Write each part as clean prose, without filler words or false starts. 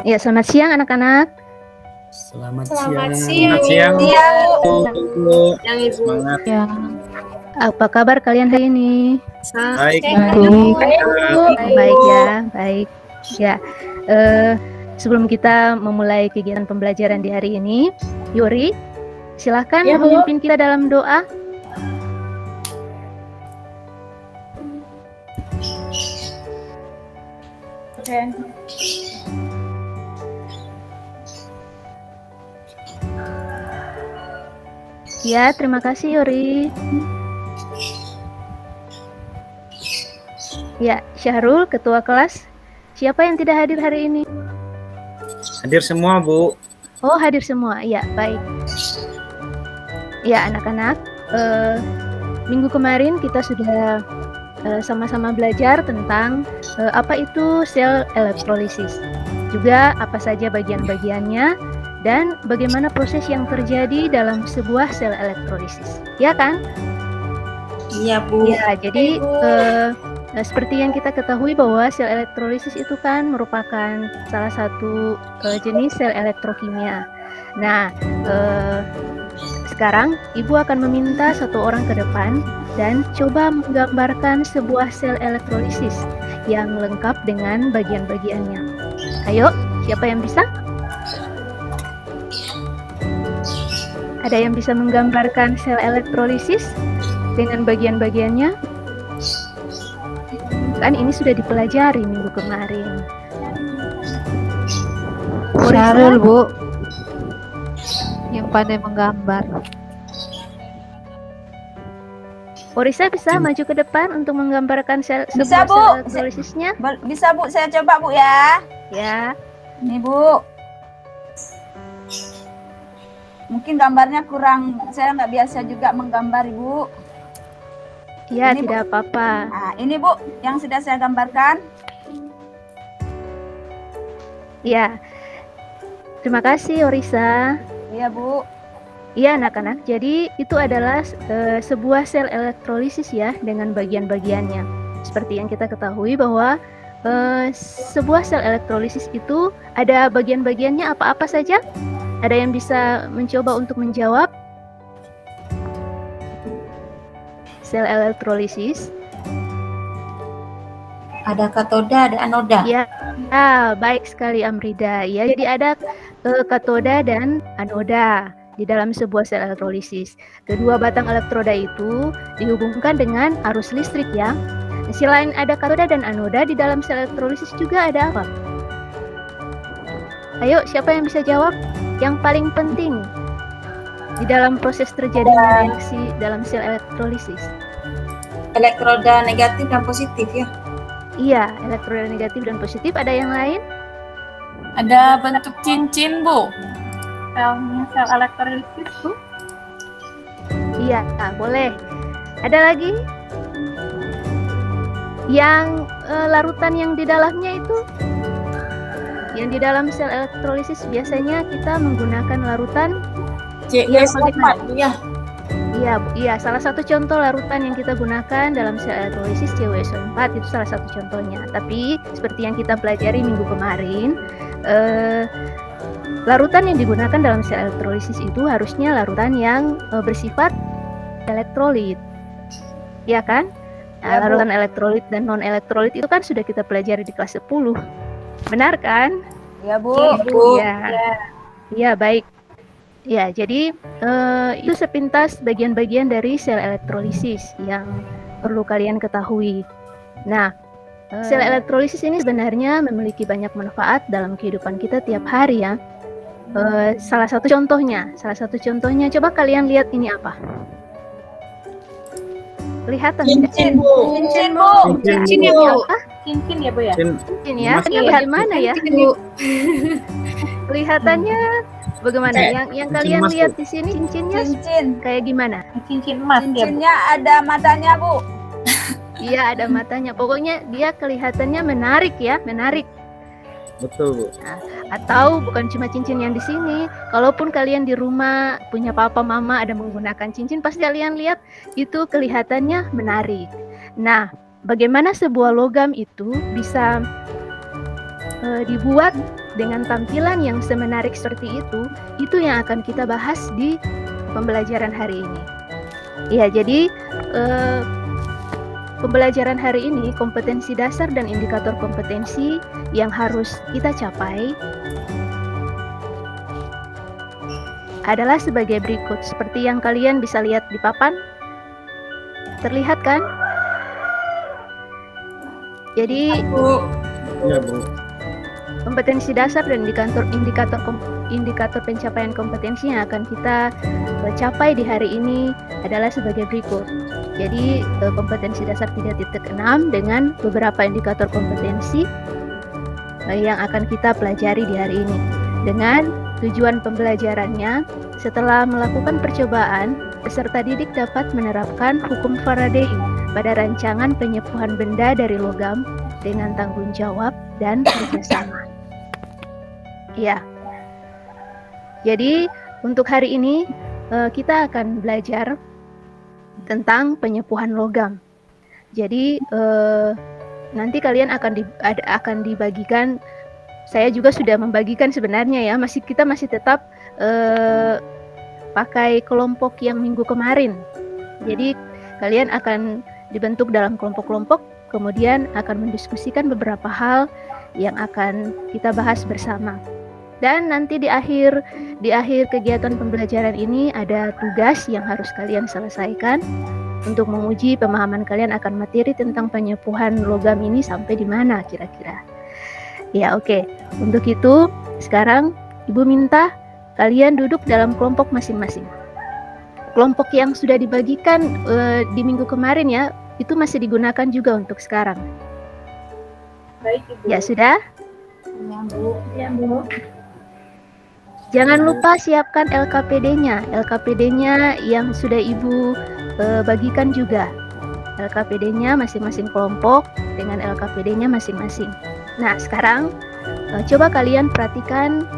Ya, selamat siang anak-anak. Selamat Selamat siang. siang. Bu. Yang Ibu. Semangat. Ya, Apa kabar kalian hari ini? Baik. Baik ya, baik. Ya, sebelum kita memulai kegiatan pembelajaran di hari ini, Yuri, silakan Ya, Bu. memimpin kita dalam doa. Ya, terima kasih Yuri. Ya, Syahrul, ketua kelas. Siapa yang tidak hadir hari ini? Hadir semua, Bu. Oh, hadir semua. Ya, baik. Ya, anak-anak, minggu kemarin kita sudah sama-sama belajar tentang apa itu sel elektrolisis. Juga apa saja bagian-bagiannya dan bagaimana proses yang terjadi dalam sebuah sel elektrolisis. Ya kan? Iya, Bu. Ya, jadi seperti yang kita ketahui bahwa sel elektrolisis itu kan merupakan salah satu jenis sel elektrokimia. Nah, sekarang Ibu akan meminta satu orang ke depan dan coba menggambarkan sebuah sel elektrolisis yang lengkap dengan bagian-bagiannya. Ayo, siapa yang bisa? Ada yang bisa menggambarkan sel elektrolisis dengan bagian-bagiannya? Kan ini sudah dipelajari minggu kemarin. Syahrul, Bu, yang pandai menggambar. Orisa bisa maju ke depan untuk menggambarkan sel Bisa, sebuah Bu. sel elektrolysisnya? Bisa, Bu, saya coba, Bu, ya. Ya, Nih, Bu. Mungkin gambarnya kurang, saya nggak biasa juga menggambar, Ibu. ya Ini, tidak apa-apa. Nah, ini, Bu, yang sudah saya gambarkan. Ya, terima kasih Orisa. Iya, Bu. Iya anak-anak, jadi itu adalah sebuah sel elektrolisis ya dengan bagian-bagiannya. Seperti yang kita ketahui bahwa sebuah sel elektrolisis itu ada bagian-bagiannya apa-apa saja? Ada yang bisa mencoba untuk menjawab? Sel elektrolisis. Ada katoda, ada anoda. Ya, baik sekali Amrida. Ya, jadi ada katoda dan anoda di dalam sebuah sel elektrolisis. Kedua batang elektroda itu dihubungkan dengan arus listrik ya. Selain ada katoda dan anoda, di dalam sel elektrolisis juga ada apa? Ayo, siapa yang bisa jawab? Yang paling penting di dalam proses terjadinya reaksi dalam sel elektrolisis. Elektroda negatif dan positif ya. Iya, elektroda negatif dan positif. Ada yang lain? Ada bentuk cincin, Bu. Sel elektrolisis, Bu. Iya, boleh. Ada lagi? Yang larutan yang di dalamnya itu? Yang di dalam sel elektrolisis biasanya kita menggunakan larutan CW4 ya. Iya, salah satu contoh larutan yang kita gunakan dalam sel elektrolisis CW4 itu salah satu contohnya. Tapi seperti yang kita pelajari minggu kemarin, larutan yang digunakan dalam sel elektrolisis itu harusnya larutan yang bersifat elektrolit. Ya kan? Nah, larutan elektrolit dan non elektrolit itu kan sudah kita pelajari di kelas 10. Benar kan? Iya, Bu. Ya, baik. Ya, jadi itu sepintas bagian-bagian dari sel elektrolisis yang perlu kalian ketahui. Nah, sel elektrolisis ini sebenarnya memiliki banyak manfaat dalam kehidupan kita tiap hari ya. Salah satu contohnya, coba kalian lihat ini apa? Kelihatan Cincin, Bu. Cincin, Bu. Cincin ya, Bu. Cincin ya, Bu ya? Cincin ya? Emas. Bagaimana ya? Kelihatannya bagaimana? Yang kalian emas, lihat Bu. di sini cincinnya Cincin. kayak gimana? Cincin emas ya, Bu. Cincinnya ada matanya, Bu. Iya, ada matanya. Pokoknya dia kelihatannya menarik ya, menarik. Betul, Bu. Atau bukan cuma cincin yang di sini. Kalaupun kalian di rumah punya papa mama ada menggunakan cincin, pasti kalian lihat itu kelihatannya menarik. Nah, bagaimana sebuah logam itu bisa dibuat dengan tampilan yang semenarik seperti itu yang akan kita bahas di pembelajaran hari ini. Ya, jadi pembelajaran hari ini kompetensi dasar dan indikator kompetensi yang harus kita capai adalah sebagai berikut. Seperti yang kalian bisa lihat di papan. Terlihat kan? Jadi Iya, Bu. kompetensi dasar dan indikator pencapaian kompetensi yang akan kita capai di hari ini adalah sebagai berikut. Jadi kompetensi dasar 3.6 dengan beberapa indikator kompetensi yang akan kita pelajari di hari ini. Dengan tujuan pembelajarannya, setelah melakukan percobaan, peserta didik dapat menerapkan hukum Faraday pada rancangan penyepuhan benda dari logam dengan tanggung jawab dan kerjasama. Ya, jadi untuk hari ini kita akan belajar tentang penyepuhan logam. Jadi nanti kalian akan dibagikan. Saya juga sudah membagikan sebenarnya ya. Kita masih tetap pakai kelompok yang minggu kemarin. Jadi kalian akan dibentuk dalam kelompok-kelompok, kemudian akan mendiskusikan beberapa hal yang akan kita bahas bersama. Dan nanti di akhir kegiatan pembelajaran ini ada tugas yang harus kalian selesaikan untuk menguji pemahaman kalian akan materi tentang penyepuhan logam ini sampai di mana kira-kira. Ya, oke. Untuk itu, sekarang Ibu minta kalian duduk dalam kelompok masing-masing. Kelompok yang sudah dibagikan di minggu kemarin ya, itu masih digunakan juga untuk sekarang. Baik, Ibu. Ya, sudah? Ya, Bu. Jangan lupa siapkan LKPD-nya. LKPD-nya yang sudah Ibu bagikan juga. LKPD-nya masing-masing kelompok dengan LKPD-nya masing-masing. Nah, sekarang coba kalian perhatikan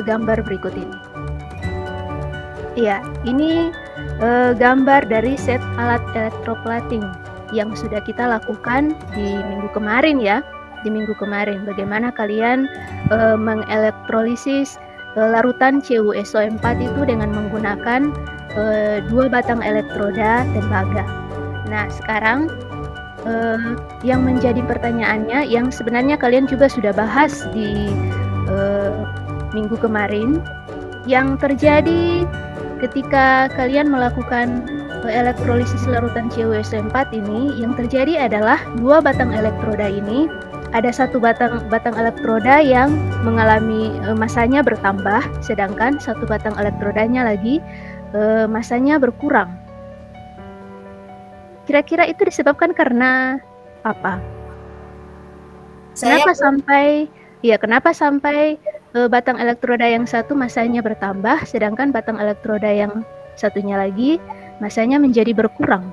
gambar berikut ini. Iya, ini gambar dari set alat elektroplating yang sudah kita lakukan di minggu kemarin ya. Di minggu kemarin, bagaimana kalian mengelektrolisis larutan CuSO4 itu dengan menggunakan 2 batang elektroda tembaga. Nah, sekarang yang menjadi pertanyaannya, yang sebenarnya kalian juga sudah bahas di minggu kemarin, yang terjadi ketika kalian melakukan elektrolisis larutan CuSO4 ini, yang terjadi adalah 2 batang elektroda ini, ada 1 batang elektroda yang mengalami masanya bertambah, sedangkan 1 batang elektrodanya lagi masanya berkurang. Kira-kira itu disebabkan karena apa? Kenapa sampai batang elektroda yang satu masanya bertambah, sedangkan batang elektroda yang satunya lagi masanya menjadi berkurang?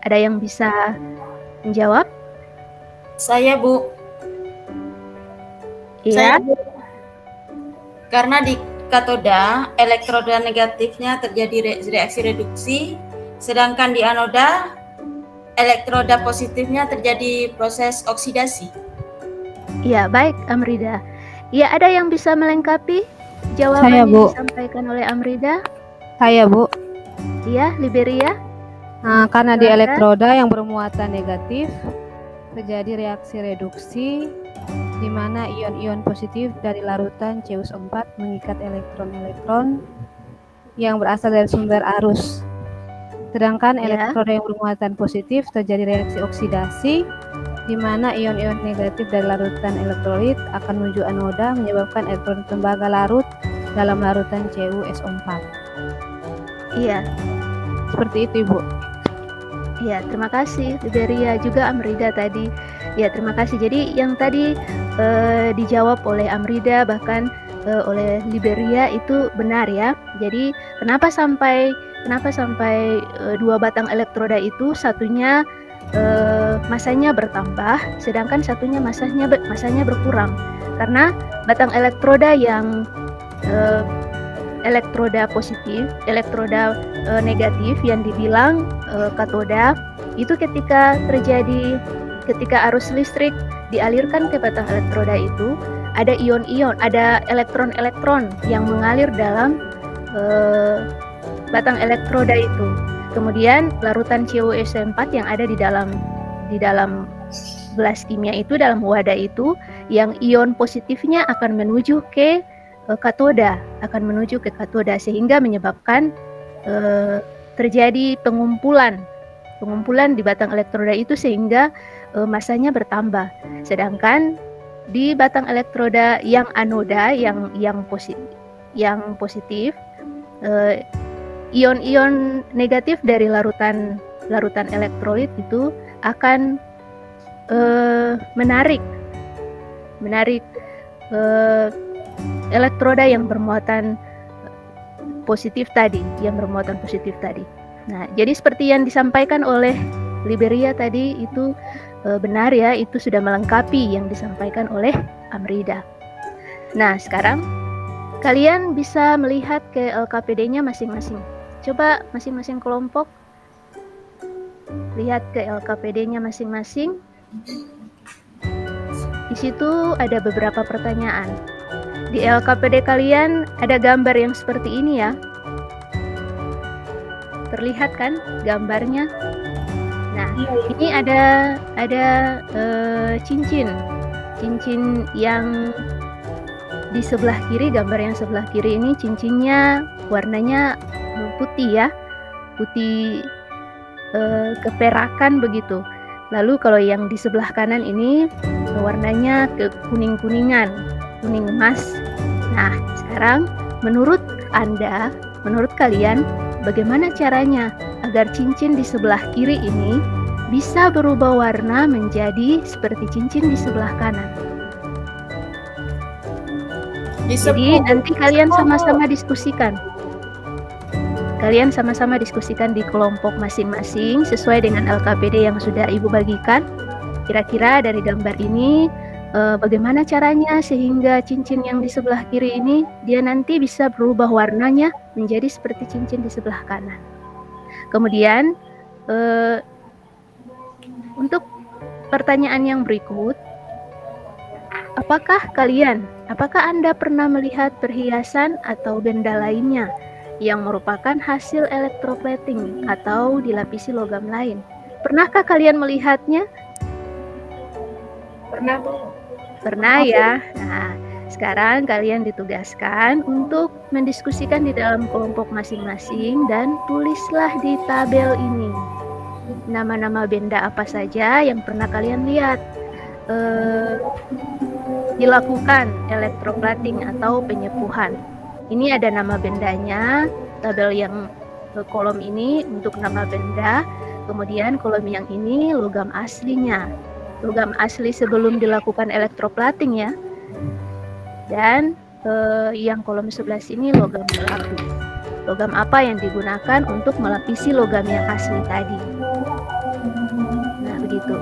Ada yang bisa menjawab? Saya, Bu. Iya. Karena di katoda, elektroda negatifnya terjadi reaksi reduksi, sedangkan di anoda, elektroda positifnya terjadi proses oksidasi. Iya, baik Amrida. Ya, ada yang bisa melengkapi jawaban Saya, yang Bu. disampaikan oleh Amrida? Saya, Bu. Iya, Liberia? Nah, karena di Silakan. elektroda yang bermuatan negatif terjadi reaksi reduksi di mana ion-ion positif dari larutan CuSO4 mengikat elektron-elektron yang berasal dari sumber arus. Sedangkan Ya. elektroda yang bermuatan positif terjadi reaksi oksidasi di mana ion-ion negatif dari larutan elektrolit akan menuju anoda menyebabkan elektron tembaga larut dalam larutan CuSO4. Iya. Seperti itu, Ibu. Ya, terima kasih Liberia, juga Amrida tadi. Ya, terima kasih. Jadi yang tadi dijawab oleh Amrida bahkan oleh Liberia itu benar ya. Jadi kenapa sampai 2 batang elektroda itu satunya masanya bertambah, sedangkan satunya masanya berkurang? Karena batang elektroda yang elektroda positif, elektroda negatif yang dibilang katoda itu ketika arus listrik dialirkan ke batang elektroda itu ada ion-ion, ada elektron-elektron yang mengalir dalam batang elektroda itu. Kemudian larutan CuSO4 yang ada di dalam gelas kimia itu, dalam wadah itu, yang ion positifnya akan menuju ke katoda, sehingga menyebabkan terjadi pengumpulan di batang elektroda itu sehingga masanya bertambah. Sedangkan di batang elektroda yang anoda yang positif, ion-ion negatif dari larutan elektrolit itu akan menarik elektroda yang bermuatan positif tadi. Nah, jadi seperti yang disampaikan oleh Liberia tadi itu benar ya, itu sudah melengkapi yang disampaikan oleh Amrida. Nah, sekarang kalian bisa melihat ke LKPD-nya masing-masing. Coba masing-masing kelompok lihat ke LKPD-nya masing-masing. Di situ ada beberapa pertanyaan. Di LKPD kalian ada gambar yang seperti ini ya. Terlihat kan gambarnya? Nah, ini ada cincin yang di sebelah kiri, gambar yang sebelah kiri ini cincinnya warnanya putih ya, putih keperakan begitu. Lalu kalau yang di sebelah kanan ini warnanya kuning-kuningan, kuning emas. Nah, sekarang menurut kalian bagaimana caranya agar cincin di sebelah kiri ini bisa berubah warna menjadi seperti cincin di sebelah kanan? Jadi nanti kalian sama-sama diskusikan. Kalian sama-sama diskusikan di kelompok masing-masing sesuai dengan LKPD yang sudah Ibu bagikan. Kira-kira dari gambar ini bagaimana caranya sehingga cincin yang di sebelah kiri ini dia nanti bisa berubah warnanya menjadi seperti cincin di sebelah kanan. Kemudian untuk pertanyaan yang berikut, apakah Anda pernah melihat perhiasan atau benda lainnya yang merupakan hasil electroplating atau dilapisi logam lain? Pernahkah kalian melihatnya? Pernah, Bu. Pernah ya. Nah, sekarang kalian ditugaskan untuk mendiskusikan di dalam kelompok masing-masing dan tulislah di tabel ini nama-nama benda apa saja yang pernah kalian lihat dilakukan electroplating atau penyepuhan. Ini ada nama bendanya, tabel yang kolom ini untuk nama benda, kemudian kolom yang ini logam aslinya. Logam asli sebelum dilakukan electroplating ya. Dan yang kolom sebelah sini logam pelapis. Logam apa yang digunakan untuk melapisi logam yang asli tadi. Nah, begitu.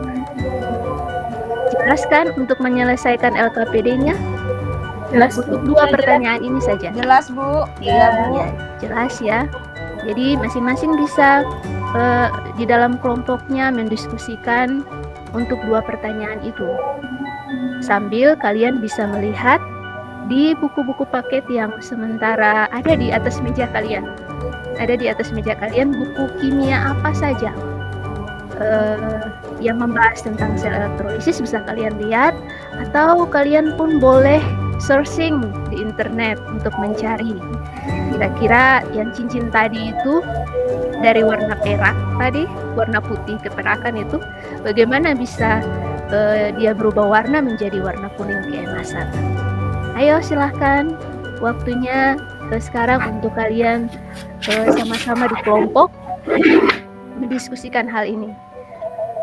Jelas kan untuk menyelesaikan LKPD-nya? Jelas, Untuk dua pertanyaan ini saja. Jelas, Bu. Iya, Bu. Ya, jelas ya. Jadi masing-masing bisa di dalam kelompoknya mendiskusikan untuk dua pertanyaan itu. Sambil kalian bisa melihat di buku-buku paket yang sementara ada di atas meja kalian. Ada di atas meja kalian buku kimia apa saja yang membahas tentang sel elektrolisis bisa kalian lihat, atau kalian pun boleh searching di internet untuk mencari kira-kira yang cincin tadi itu dari warna perak tadi, warna putih keperakan itu bagaimana bisa dia berubah warna menjadi warna kuning keemasan. Ayo silahkan, waktunya sekarang untuk kalian sama-sama di kelompok mendiskusikan hal ini.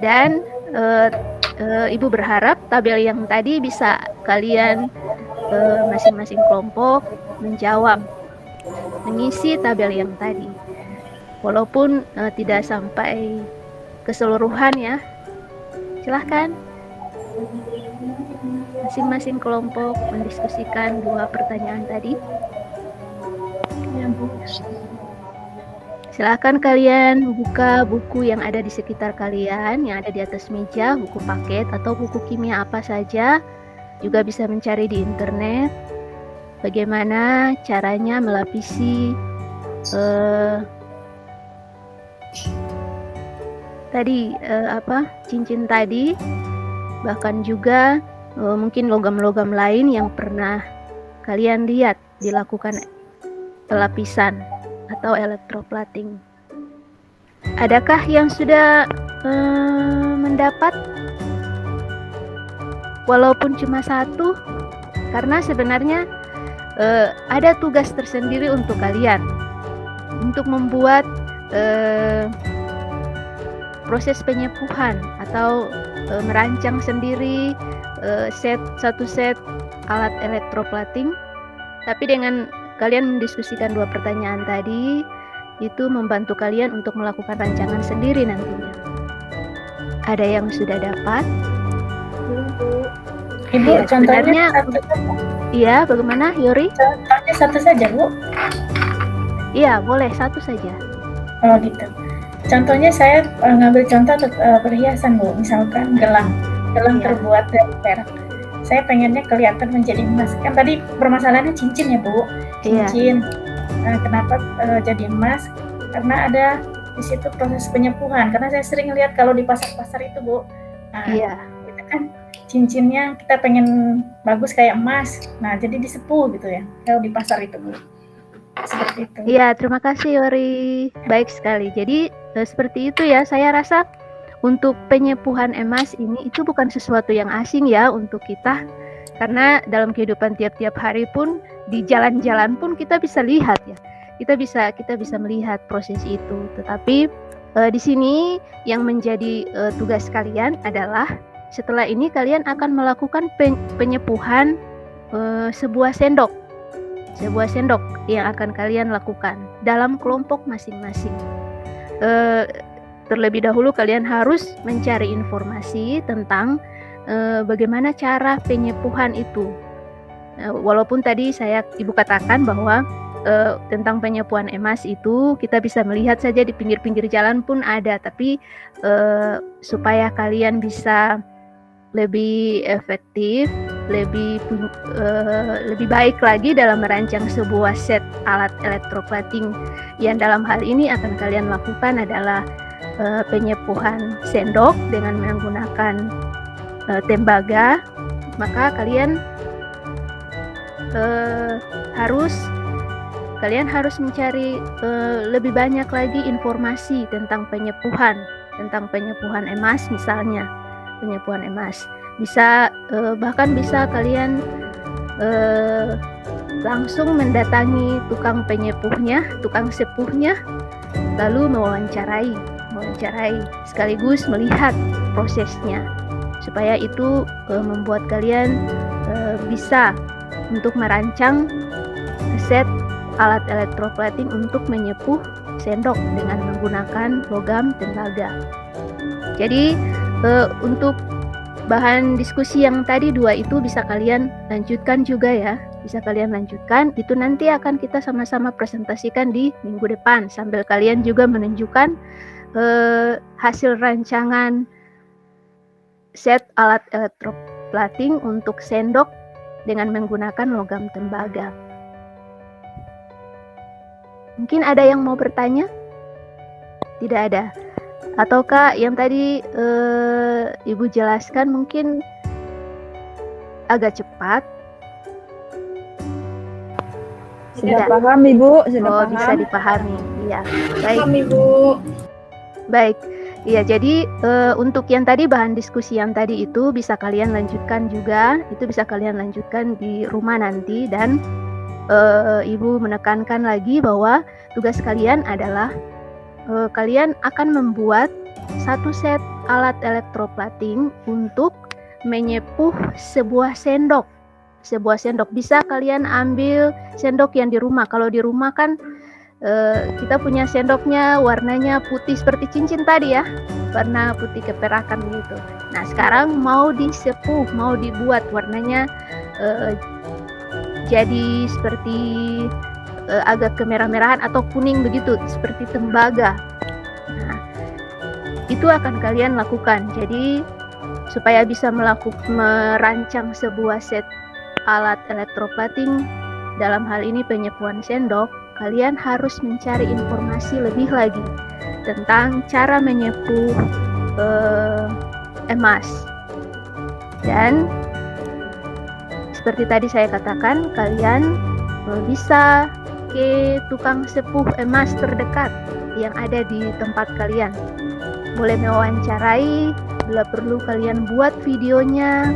Dan Ibu berharap tabel yang tadi bisa kalian masing-masing kelompok menjawab, mengisi tabel yang tadi. Walaupun tidak sampai keseluruhan ya. Silahkan masing-masing kelompok mendiskusikan dua pertanyaan tadi. Ya, Bu. Silahkan kalian buka buku yang ada di sekitar kalian, yang ada di atas meja, buku paket atau buku kimia apa saja. juga bisa mencari di internet bagaimana caranya melapisi cincin tadi, bahkan juga mungkin logam-logam lain yang pernah kalian lihat dilakukan pelapisan atau electroplating. Adakah yang sudah mendapat walaupun cuma satu? Karena sebenarnya ada tugas tersendiri untuk kalian untuk membuat proses penyepuhan atau merancang sendiri satu set alat electroplating. Tapi dengan kalian mendiskusikan 2 pertanyaan tadi, itu membantu kalian untuk melakukan rancangan sendiri nantinya. Ada yang sudah dapat? Ibu, Ya, contohnya sebenarnya iya, bagaimana Yori? contohnya satu saja, Bu. Iya, boleh satu saja. Oh gitu. Contohnya saya ngambil contoh perhiasan, Bu. Misalkan gelang Iya. terbuat dari perak. Saya pengennya kelihatan menjadi emas. Kan tadi permasalahannya cincin ya, Bu. Iya. Cincin. Kenapa jadi emas? Karena ada di situ proses penyepuhan. Karena saya sering lihat kalau di pasar-pasar itu, Bu. Nah, Iya. itu kan cincinnya kita pengen bagus kayak emas. Nah, jadi disepuh gitu ya. Kalau di pasar itu, Bu. Seperti itu. Iya, terima kasih Yori. Baik sekali. Jadi seperti itu ya. Saya rasa untuk penyepuhan emas ini itu bukan sesuatu yang asing ya untuk kita. Karena dalam kehidupan tiap-tiap hari pun di jalan-jalan pun kita bisa lihat ya. Kita bisa melihat proses itu. Tetapi di sini yang menjadi tugas kalian adalah setelah ini kalian akan melakukan penyepuhan sebuah sendok yang akan kalian lakukan dalam kelompok masing-masing. Terlebih dahulu kalian harus mencari informasi tentang bagaimana cara penyepuhan itu. Walaupun tadi Ibu katakan bahwa tentang penyepuhan emas itu kita bisa melihat saja di pinggir-pinggir jalan pun ada, tapi supaya kalian bisa lebih efektif, lebih baik lagi dalam merancang sebuah set alat electroplating yang dalam hal ini akan kalian lakukan adalah penyepuhan sendok dengan menggunakan tembaga. Maka kalian harus mencari lebih banyak lagi informasi tentang penyepuhan emas misalnya. Penyepuhan emas bahkan bisa kalian langsung mendatangi tukang sepuhnya lalu mewawancarai sekaligus melihat prosesnya, supaya itu membuat kalian bisa untuk merancang set alat electroplating untuk menyepuh sendok dengan menggunakan logam tembaga. Jadi untuk bahan diskusi yang tadi 2 itu bisa kalian lanjutkan juga ya. Itu nanti akan kita sama-sama presentasikan di minggu depan sambil kalian juga menunjukkan hasil rancangan set alat electroplating untuk sendok dengan menggunakan logam tembaga. Mungkin ada yang mau bertanya? Tidak ada. Ataukah yang tadi Ibu jelaskan mungkin agak cepat? Sudah Tidak. paham Ibu, sudah paham. Bisa dipahami. Iya. Baik. Paham, Ibu. Baik. Iya, jadi untuk yang tadi bahan diskusi yang tadi itu bisa kalian lanjutkan juga. Itu bisa kalian lanjutkan di rumah nanti, dan Ibu menekankan lagi bahwa tugas kalian adalah kalian akan membuat satu set alat electroplating untuk menyepuh sebuah sendok. Bisa kalian ambil sendok yang di rumah. Kalau di rumah kan kita punya sendoknya warnanya putih seperti cincin tadi ya, warna putih keperakan gitu. Nah sekarang mau disepuh, mau dibuat warnanya jadi seperti agak kemerah-merahan atau kuning begitu, seperti tembaga. Nah, itu akan kalian lakukan. Jadi supaya bisa merancang sebuah set alat elektroplating, dalam hal ini penyepuhan sendok, kalian harus mencari informasi lebih lagi tentang cara menyepuh emas. Dan seperti tadi saya katakan, kalian bisa ke tukang sepuh emas terdekat yang ada di tempat kalian. Boleh mewawancarai, bila perlu kalian buat videonya.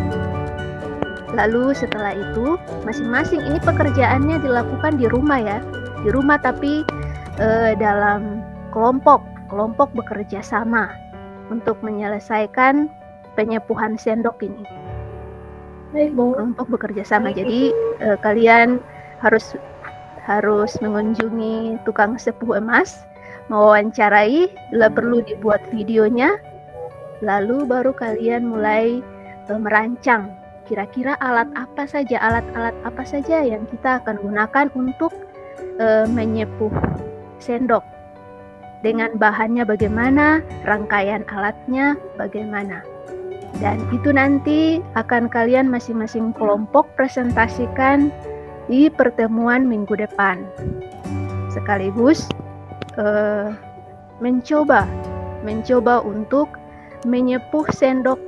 Lalu setelah itu, masing-masing ini pekerjaannya dilakukan di rumah ya. Di rumah tapi dalam kelompok bekerja sama untuk menyelesaikan penyepuhan sendok ini. Baik, Bu. Kelompok bekerja sama. Jadi kalian harus mengunjungi tukang sepuh emas, mewawancarai, bila perlu dibuat videonya, lalu baru kalian mulai merancang kira-kira alat-alat apa saja yang kita akan gunakan untuk menyepuh sendok. Dengan bahannya bagaimana, rangkaian alatnya bagaimana. Dan itu nanti akan kalian masing-masing kelompok presentasikan di pertemuan minggu depan. Sekaligus mencoba untuk menyepuh sendok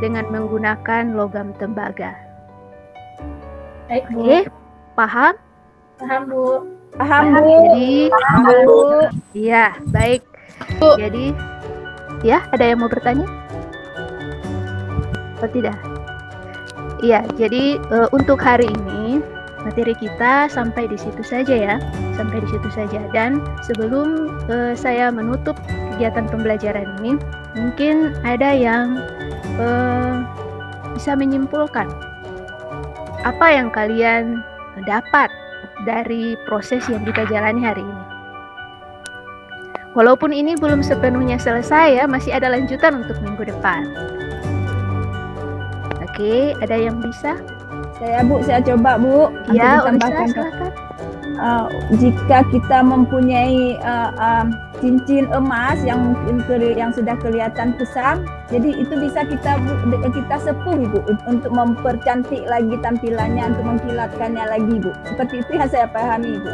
dengan menggunakan logam tembaga. Baik, Bu. Oke, paham? Paham, Bu. Paham, Bu. Jadi, Paham, Bu. iya, baik. Jadi, ya, ada yang mau bertanya? Atau tidak? Iya, jadi untuk hari ini materi kita sampai di situ saja ya, sampai di situ saja. Dan sebelum saya menutup kegiatan pembelajaran ini, mungkin ada yang bisa menyimpulkan apa yang kalian dapat dari proses yang kita jalani hari ini. Walaupun ini belum sepenuhnya selesai ya, masih ada lanjutan untuk minggu depan. Oke, ada yang bisa? Saya coba, Bu. Ya, Untuk Orisa, ditambahkan. silakan. Jika kita mempunyai cincin emas yang mungkin yang sudah kelihatan kusam, jadi itu bisa kita sepuh, Ibu, untuk mempercantik lagi tampilannya, untuk mengkilatkannya lagi, Bu. Seperti itu yang saya pahami, Bu.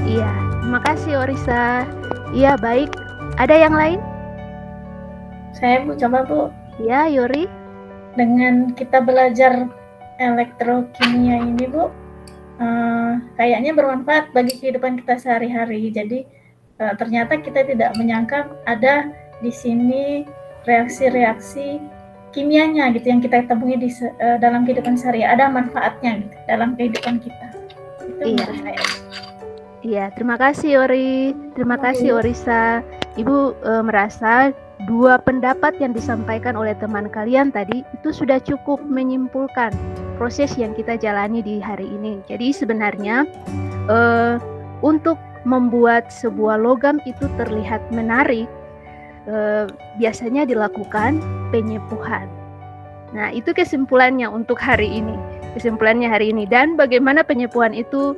Iya, terima kasih Orisa. Iya, baik. Ada yang lain? Saya, Bu, coba, Bu. Ya, Yuri. Dengan kita belajar elektrokimia ini, Bu, kayaknya bermanfaat bagi kehidupan kita sehari-hari. Jadi ternyata kita tidak menyangka ada di sini reaksi-reaksi kimianya gitu yang kita temui di dalam kehidupan sehari. Ada manfaatnya gitu, dalam kehidupan kita. Itu Iya. menurut saya. Iya, terima kasih Yori. Terima kasih Orisa. Ibu merasa dua pendapat yang disampaikan oleh teman kalian tadi itu sudah cukup menyimpulkan proses yang kita jalani di hari ini. Jadi sebenarnya untuk membuat sebuah logam itu terlihat menarik, biasanya dilakukan penyepuhan. Nah, itu kesimpulannya untuk hari ini. Kesimpulannya hari ini, dan bagaimana penyepuhan itu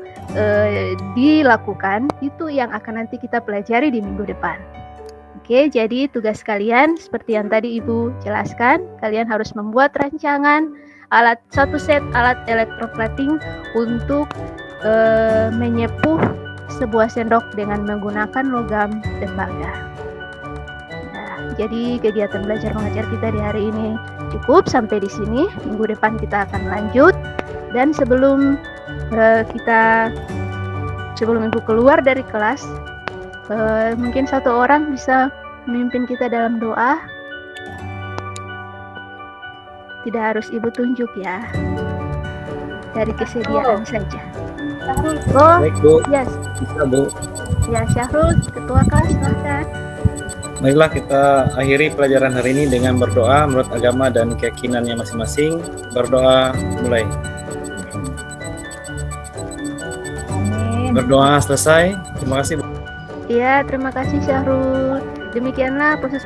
dilakukan, itu yang akan nanti kita pelajari di minggu depan. Oke, jadi tugas kalian seperti yang tadi Ibu jelaskan, kalian harus membuat rancangan satu set alat elektroplating untuk menyepuh sebuah sendok dengan menggunakan logam tembaga. Nah, jadi kegiatan belajar mengajar kita di hari ini cukup sampai di sini. Minggu depan kita akan lanjut. Dan sebelum Ibu keluar dari kelas, mungkin satu orang bisa memimpin kita dalam doa. Tidak harus Ibu tunjuk ya, dari kesediaan saja. Oh, Baik, Bu. yes, Bisa, Bu. ya Syahrul, ketua kelas, silakan. Baiklah, kita akhiri pelajaran hari ini dengan berdoa menurut agama dan keyakinannya masing-masing. Berdoa mulai. Amin. Berdoa selesai. Terima kasih, Bu. Ya, terima kasih Syahrul. Demikianlah proses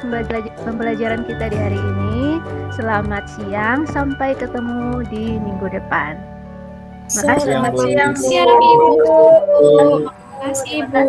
pembelajaran kita di hari ini. Selamat siang, sampai ketemu di minggu depan. Makasih. Selamat siang, Bu. Siang, Ibu. Bu. Terima kasih, Bu.